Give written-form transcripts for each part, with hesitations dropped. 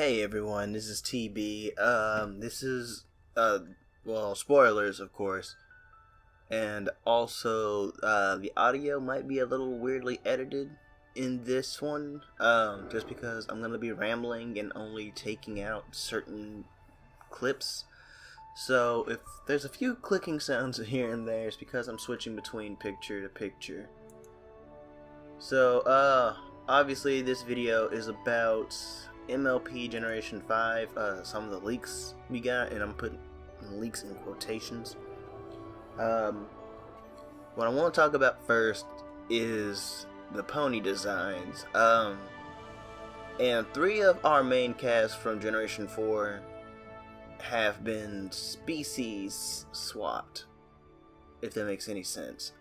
Hey everyone, this is TB. This is spoilers of course, and also the audio might be a little weirdly edited in this one. Just because I'm gonna be rambling and only taking out certain clips. So if there's a few clicking sounds here and there, it's because I'm switching between picture to picture. So obviously this video is about MLP Generation 5, some of the leaks we got, and I'm putting leaks in quotations. What I want to talk about first is the pony designs. And 3 of our main cast from Generation 4 have been species swapped, if that makes any sense.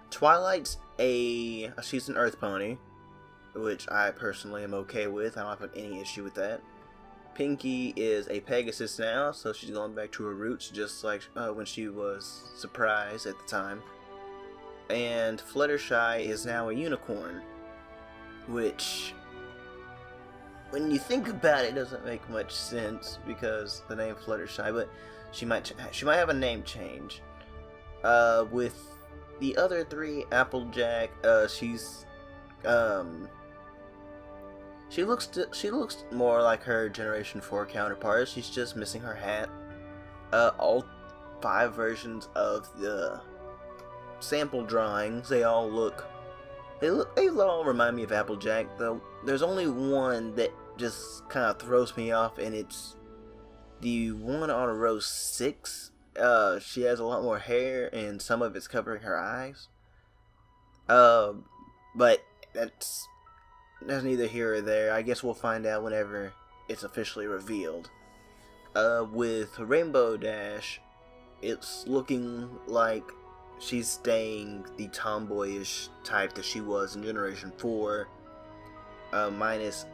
Twilight's she's an Earth pony, which I personally am okay with. I don't have any issue with that. Pinky is a Pegasus now, so she's going back to her roots, just like when she was Surprise at the time. And Fluttershy is now a unicorn, which, when you think about it, doesn't make much sense because the name Fluttershy, but she might have a name change. With the other 3, Applejack, she looks more like her Generation 4 counterpart. She's just missing her hat. All 5 versions of the sample drawings, they all remind me of Applejack, though there's only one that just kind of throws me off, and it's the one on row 6. She has a lot more hair, and some of it's covering her eyes. But that's neither here or there. I guess we'll find out whenever it's officially revealed. With Rainbow Dash, it's looking like she's staying the tomboyish type that she was in Generation 4. Minus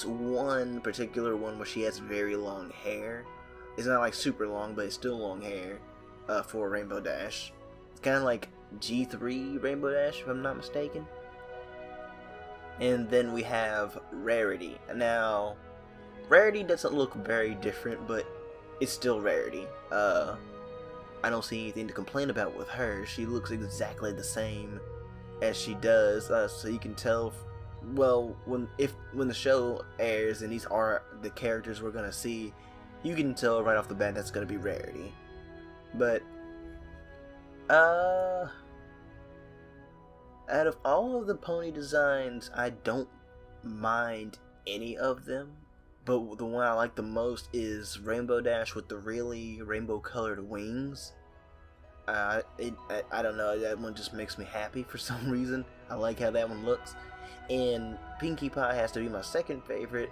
one particular one where she has very long hair. It's not like super long, but it's still long hair for Rainbow Dash. It's kind of like G3 Rainbow Dash, if I'm not mistaken. And then we have Rarity. Now, Rarity doesn't look very different, but it's still Rarity. I don't see anything to complain about with her. She looks exactly the same as she does, so you can tell. Well, when the show airs and these are the characters we're gonna see, you can tell right off the bat that's gonna be Rarity. But out of all of the pony designs, I don't mind any of them, but the one I like the most is Rainbow Dash with the really rainbow colored wings. I don't know, that one just makes me happy for some reason. I like how that one looks. And Pinkie Pie has to be my second favorite,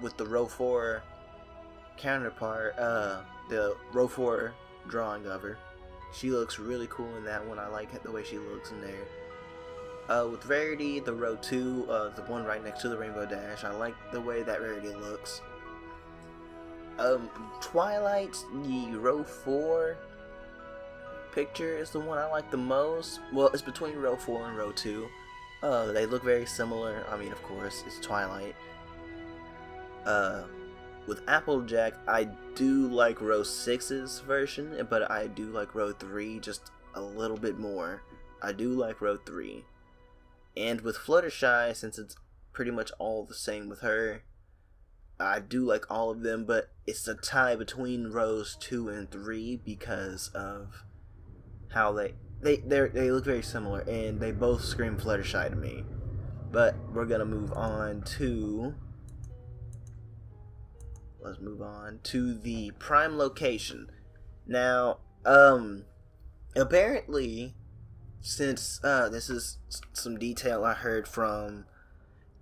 with the row 4 counterpart, the row 4 drawing of her. She looks really cool in that one. I like the way she looks in there. With Rarity, the row 2, the one right next to the Rainbow Dash, I like the way that Rarity looks. Twilight, the row 4 picture is the one I like the most. Well, it's between row 4 and row 2. They look very similar. I mean, of course, it's Twilight. With Applejack, I do like row 6's version, but I do like row 3 just a little bit more. I do like row 3. And with Fluttershy, since it's pretty much all the same with her, I do like all of them, but it's a tie between rows 2 and 3 because of how they look very similar, and they both scream Fluttershy to me. But we're gonna move on to the prime location. Now, apparently, since this is some detail I heard from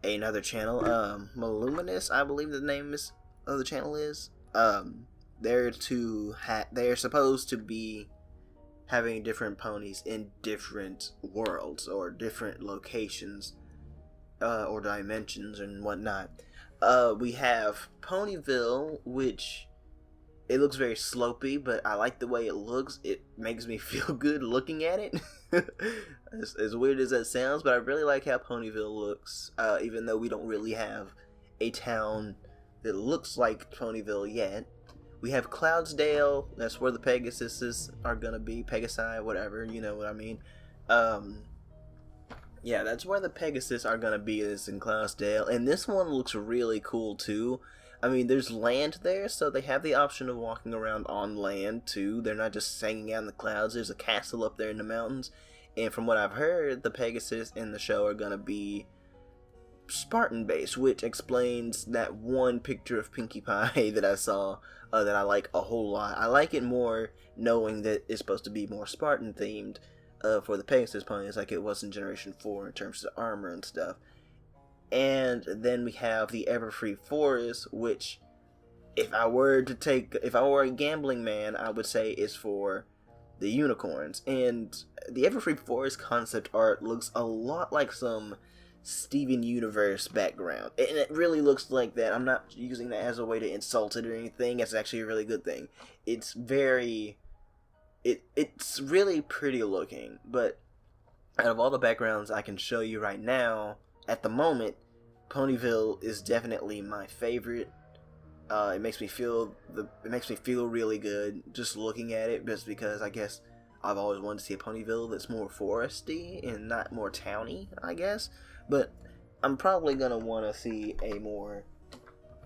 another channel, Maluminous, I believe the name of the channel is. They're supposed to be having different ponies in different worlds or different locations, or dimensions and whatnot. We have Ponyville, which it looks very slopey, but I like the way it looks. It makes me feel good looking at it. As weird as that sounds, but I really like how Ponyville looks, even though we don't really have a town that looks like Ponyville yet. We have Cloudsdale, that's where the Pegasuses are gonna be, Pegasi, whatever, you know what I mean. Yeah, that's where the Pegasus are gonna be, is in Cloudsdale, and this one looks really cool too. I mean, there's land there, so they have the option of walking around on land, too. They're not just hanging out in the clouds. There's a castle up there in the mountains. And from what I've heard, the Pegasus in the show are going to be Spartan-based, which explains that one picture of Pinkie Pie that I saw that I like a whole lot. I like it more knowing that it's supposed to be more Spartan-themed for the Pegasus ponies, like it was in Generation 4 in terms of armor and stuff. And then we have the Everfree Forest, which, if I were a gambling man, I would say is for the unicorns. And the Everfree Forest concept art looks a lot like some Steven Universe background. And it really looks like that. I'm not using that as a way to insult it or anything. It's actually a really good thing. It's really pretty looking. But out of all the backgrounds I can show you right now, at the moment, Ponyville is definitely my favorite. It makes me feel really good just looking at it, just because I guess I've always wanted to see a Ponyville that's more foresty and not more towny, I guess. But I'm probably gonna want to see a more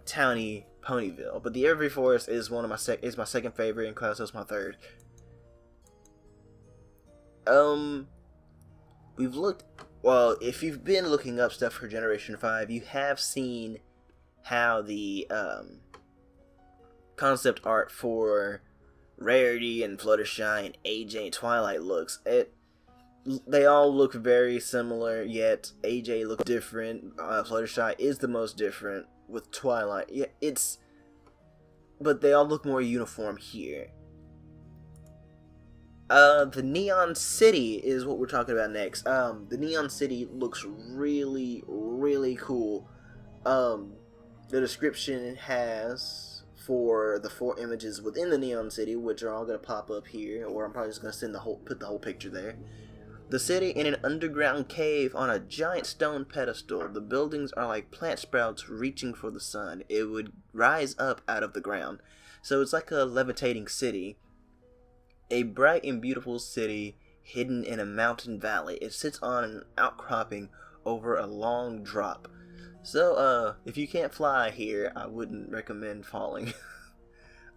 towny Ponyville. But the Everfree Forest is my second favorite, and Cloudsdale's my third. We've looked. Well, if you've been looking up stuff for Generation 5, you have seen how the concept art for Rarity and Fluttershy and AJ and Twilight looks. They all look very similar, yet AJ looks different. Fluttershy is the most different with Twilight. Yeah, but they all look more uniform here. The Neon City is what we're talking about next. The Neon City looks really, really cool. The description has for the 4 images within the Neon City, which are all going to pop up here, or I'm probably just going to put the whole picture there. The city in an underground cave on a giant stone pedestal. The buildings are like plant sprouts reaching for the sun. It would rise up out of the ground. So it's like a levitating city. A bright and beautiful city hidden in a mountain valley. It sits on an outcropping over a long drop. So, if you can't fly here, I wouldn't recommend falling.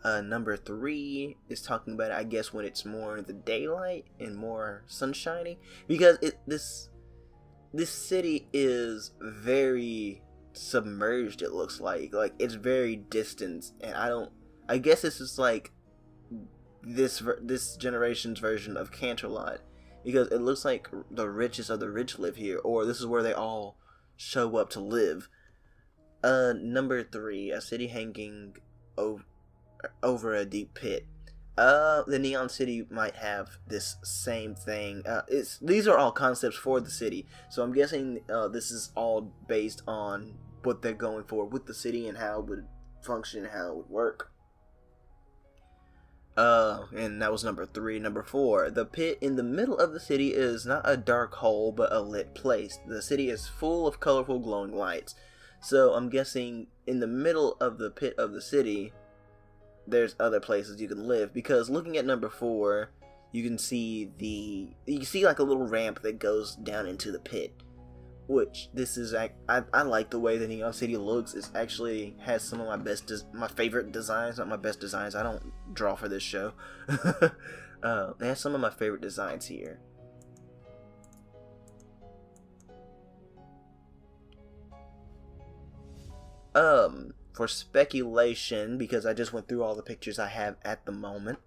Number 3 is talking about, I guess, when it's more the daylight and more sunshiny. Because this city is very submerged, it looks like. Like, it's very distant, and I guess this is like this generation's version of Canterlot, because it looks like the richest of the rich live here, or this is where they all show up to live. Number 3, a city hanging over a deep pit. The Neon City might have this same thing. These are all concepts for the city, so I'm guessing this is all based on what they're going for with the city and how it would function, how it would work. And that was number 3. Number 4, the pit in the middle of the city is not a dark hole, but a lit place. The city is full of colorful glowing lights. So I'm guessing in the middle of the pit of the city, there's other places you can live. Because looking at number 4, you can see like a little ramp that goes down into the pit. Which this is, I like the way the Neon City looks. It actually has some of my favorite designs. Not my best designs. I don't draw for this show. It has some of my favorite designs here. For speculation, because I just went through all the pictures I have at the moment,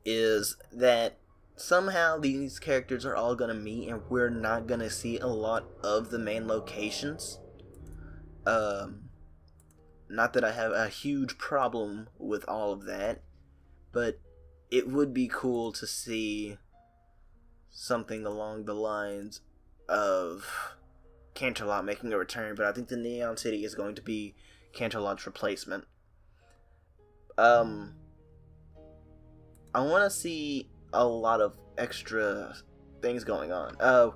is that somehow these characters are all going to meet and we're not going to see a lot of the main locations. Not that I have a huge problem with all of that, but it would be cool to see something along the lines of Canterlot making a return, but I think the Neon City is going to be Canterlot's replacement. I want to see a lot of extra things going on.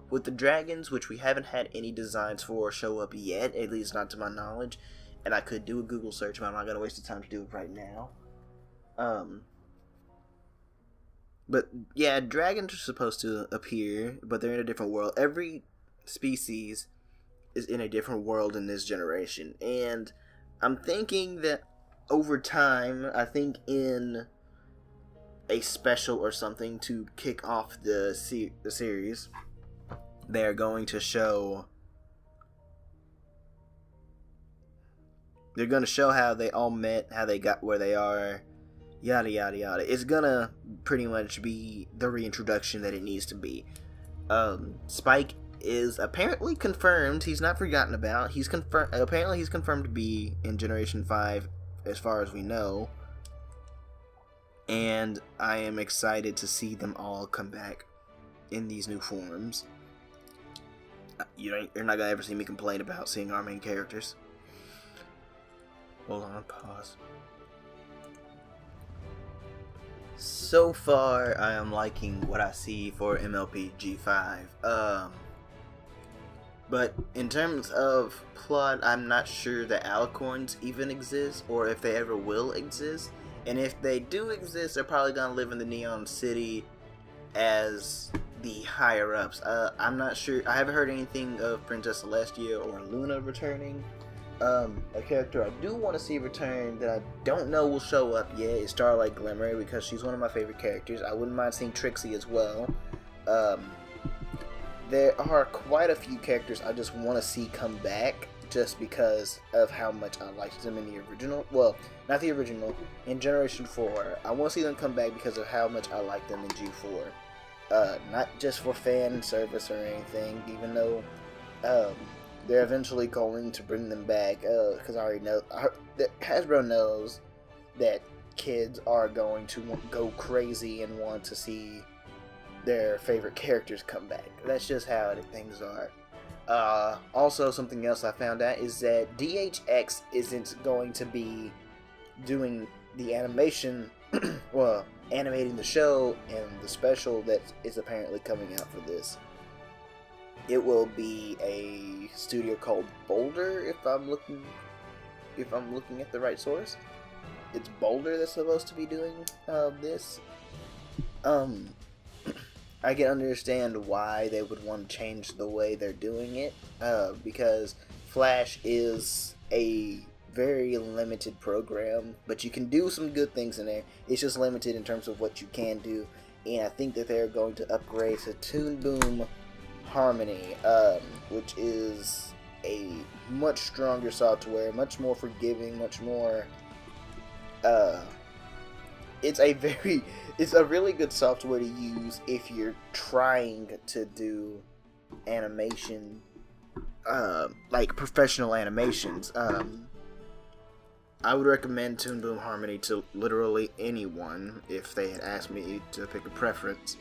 With the dragons, which we haven't had any designs for show up yet, at least not to my knowledge, and I could do a Google search, but I'm not gonna waste the time to do it right now. But yeah, dragons are supposed to appear, but they're in a different world. Every species is in a different world in this generation, and I'm thinking that over time, I think in a special or something to kick off the series, they're going to show. They're going to show how they all met, how they got where they are, yada yada yada. It's gonna pretty much be the reintroduction that it needs to be. Spike is apparently confirmed. He's not forgotten about. He's confirmed. Apparently, he's confirmed to be in Generation 5, as far as we know. And I am excited to see them all come back in these new forms. You're not gonna ever see me complain about seeing our main characters. Hold on, pause. So far, I am liking what I see for MLP G5. But in terms of plot, I'm not sure that Alicorns even exist, or if they ever will exist. And if they do exist, they're probably gonna live in the Neon City as the higher ups. I'm not sure. I haven't heard anything of Princess Celestia or Luna returning. A character I do want to see return that I don't know will show up yet is Starlight Glimmer, because she's one of my favorite characters. I wouldn't mind seeing Trixie as well. There are quite a few characters I just want to see come back, just because of how much I liked them in the original. Well, not the original, in Generation 4. I want to see them come back because of how much I like them in G4. Not just for fan service or anything, even though they're eventually going to bring them back, because I already know, Hasbro knows that kids are going to go crazy and want to see their favorite characters come back. That's just how things are. Also, something else I found out is that DHX isn't going to be doing the animation, well, animating the show and the special that is apparently coming out for this. It will be a studio called Boulder, if I'm looking at the right source. It's Boulder that's supposed to be doing this. I can understand why they would want to change the way they're doing it, because Flash is a very limited program, but you can do some good things in there. It's just limited in terms of what you can do, and I think that they're going to upgrade to Toon Boom Harmony, which is a much stronger software, much more forgiving, much more, it's a really good software to use if you're trying to do animation, like professional animations. I would recommend Toon Boom Harmony to literally anyone if they had asked me to pick a preference.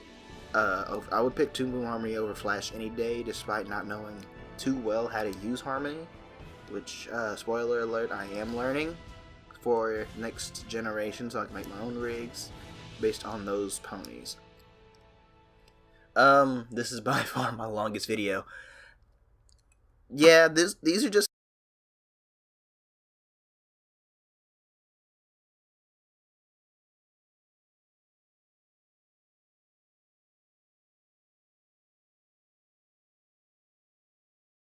I would pick Toon Boom Harmony over Flash any day, despite not knowing too well how to use Harmony, which, spoiler alert, I am learning for next generation, so I can make my own rigs based on those ponies. This is by far my longest video. Yeah, these are just